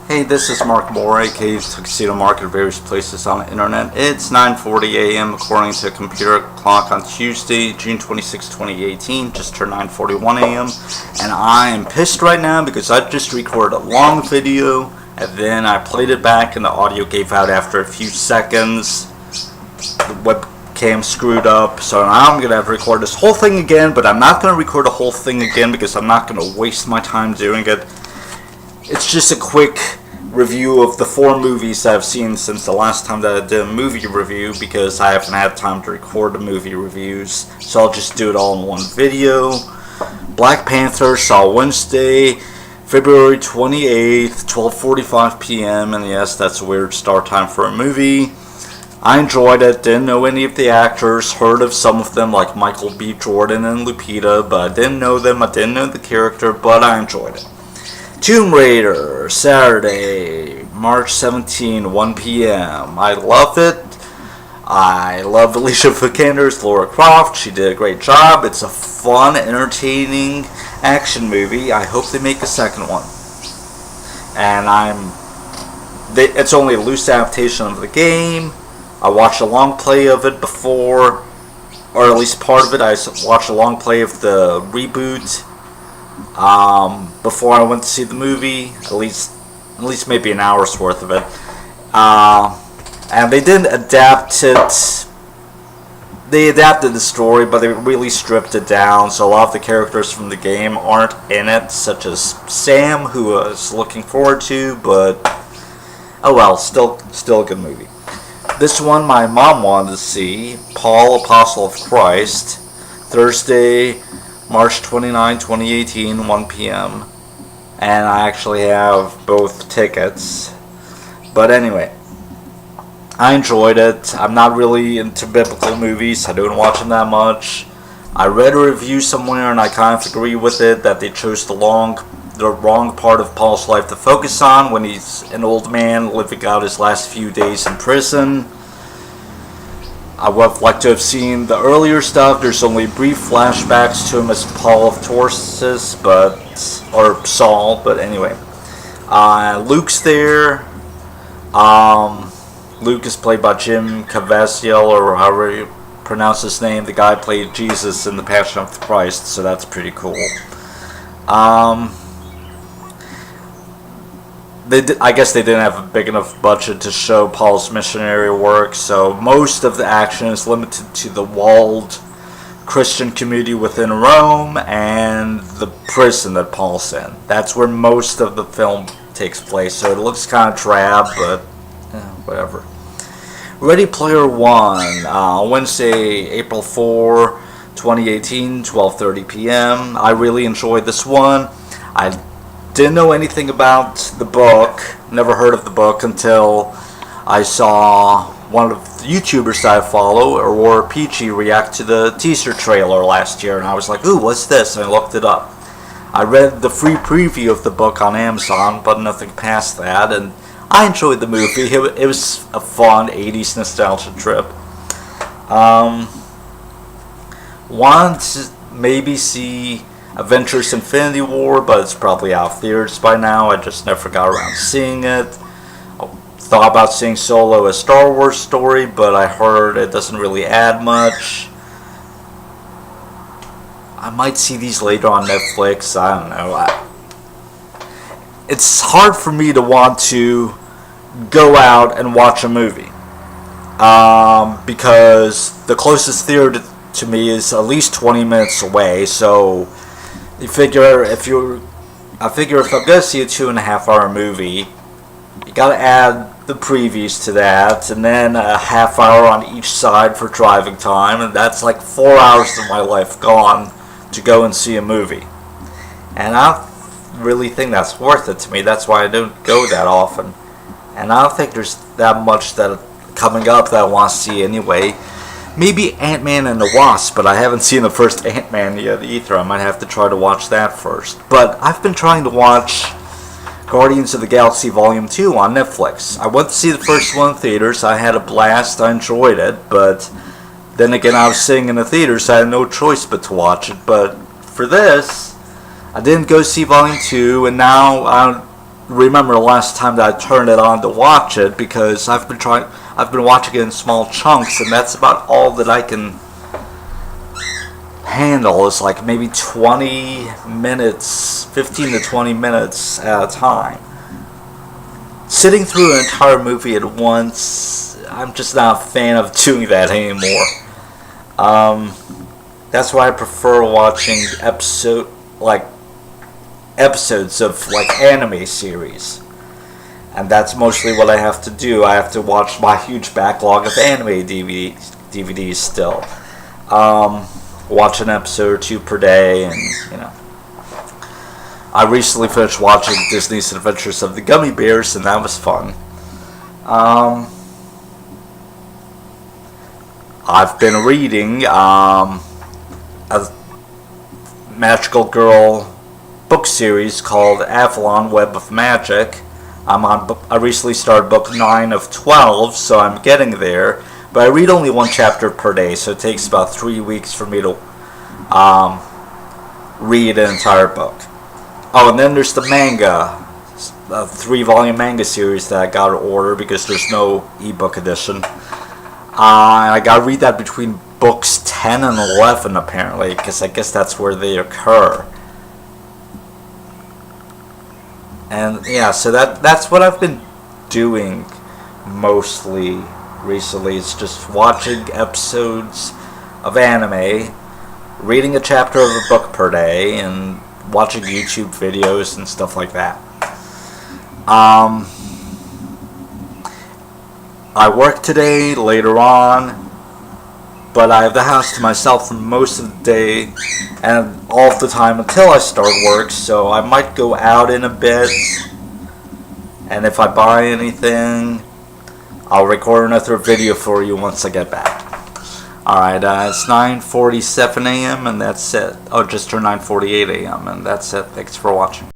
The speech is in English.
Hey, this is Mark Moore, aka Tuxedo Mark at various places on the internet. It's 9:40 a.m. according to computer clock on Tuesday, June 26, 2018. Just turned 9:41 a.m. And I am pissed right now because I just recorded a long video and then I played it back and the audio gave out after a few seconds. The webcam screwed up, so now I'm going to have to record this whole thing again, but I'm not going to record the whole thing again because I'm not going to waste my time doing it. It's just a quick review of the 4 movies I've seen since the last time that I did a movie review, because I haven't had time to record the movie reviews, so I'll just do it all in one video. Black Panther saw Wednesday, February 28th, 12:45 p.m. and yes, that's a weird start time for a movie. I enjoyed it, didn't know any of the actors, heard of some of them like Michael B. Jordan and Lupita, but I didn't know them, I didn't know the character, but I enjoyed it. Tomb Raider, Saturday, March 17, 1 p.m. I love it. I love Alicia Vikander's Lara Croft. She did a great job. It's a fun, entertaining action movie. I hope they make a second one. And it's only a loose adaptation of the game. I watched a long play of it before, or at least part of it. I watched a long play of the reboot before I went to see the movie, at least maybe an hour's worth of it, and they didn't adapt it. They adapted the story, but they really stripped it down, so a lot of the characters from the game aren't in it, such as Sam, who I was looking forward to, but oh well, still a good movie. This one my mom wanted to see, Paul, Apostle of Christ, Thursday, March 29, 2018, 1 p.m. And I actually have both tickets. But anyway, I enjoyed it. I'm not really into biblical movies. I don't watch them that much. I read a review somewhere and I kind of agree with it that they chose the wrong part of Paul's life to focus on when he's an old man living out his last few days in prison. I would have liked to have seen the earlier stuff. There's only brief flashbacks to him as Paul of Tarsus, or Saul, but anyway. Luke's there. Luke is played by Jim Caviezel, or however you pronounce his name. The guy played Jesus in The Passion of the Christ, so that's pretty cool. I guess they didn't have a big enough budget to show Paul's missionary work, so most of the action is limited to the walled Christian community within Rome and the prison that Paul's in. That's where most of the film takes place, so it looks kind of drab, but whatever. Ready Player One, Wednesday, April 4, 2018, 12:30 p.m. I really enjoyed this one. I didn't know anything about the book, never heard of the book until I saw one of the YouTubers that I follow, Aurora Peachy, react to the teaser trailer last year, and I was like, ooh, what's this? And I looked it up. I read the free preview of the book on Amazon, but nothing past that, and I enjoyed the movie. It was a fun 80s nostalgia trip. Wanted to maybe see Avengers Infinity War, but it's probably out of theaters by now. I just never got around to seeing it. I thought about seeing Solo, a Star Wars story, but I heard it doesn't really add much. I might see these later on Netflix. I don't know. It's hard for me to want to go out and watch a movie, because the closest theater to me is at least 20 minutes away, so I figure if I'm gonna see a 2.5-hour movie, you gotta add the previews to that, and then a half hour on each side for driving time, and that's like 4 hours of my life gone to go and see a movie. And I don't really think that's worth it to me. That's why I don't go that often. And I don't think there's that much that coming up that I want to see anyway. Maybe Ant-Man and the Wasp, but I haven't seen the first Ant-Man yet either. I might have to try to watch that first. But I've been trying to watch Guardians of the Galaxy Volume 2 on Netflix. I went to see the first one in theaters. I had a blast. I enjoyed it. But then again, I was sitting in the theaters, so I had no choice but to watch it. But for this, I didn't go see Volume 2, and now remember the last time that I turned it on to watch it, because I've been watching it in small chunks, and that's about all that I can handle, is like maybe 20 minutes, 15 to 20 minutes at a time. Sitting through an entire movie at once, I'm just not a fan of doing that anymore. That's why I prefer watching episodes of like anime series, and that's mostly what I have to do. I have to watch my huge backlog of anime DVDs still. Watch an episode or two per day, and I recently finished watching Disney's Adventures of the Gummy Bears, and that was fun. I've been reading a magical girl book series called Avalon Web of Magic. I recently started book 9 of 12, so I'm getting there. But I read only one chapter per day, so it takes about 3 weeks for me to read an entire book. Oh, and then there's the manga, a 3-volume manga series that I got to order because there's no ebook edition. And I got to read that between books 10 and 11, apparently, because I guess that's where they occur. And yeah, so that's what I've been doing mostly recently. It's just watching episodes of anime, reading a chapter of a book per day, and watching YouTube videos and stuff like that. I work today later on, but I have the house to myself for most of the day and all of the time until I start work, so I might go out in a bit, and if I buy anything, I'll record another video for you once I get back. Alright, it's 9:47 a.m. and that's it. Oh, just turned 9:48 a.m. and that's it. Thanks for watching.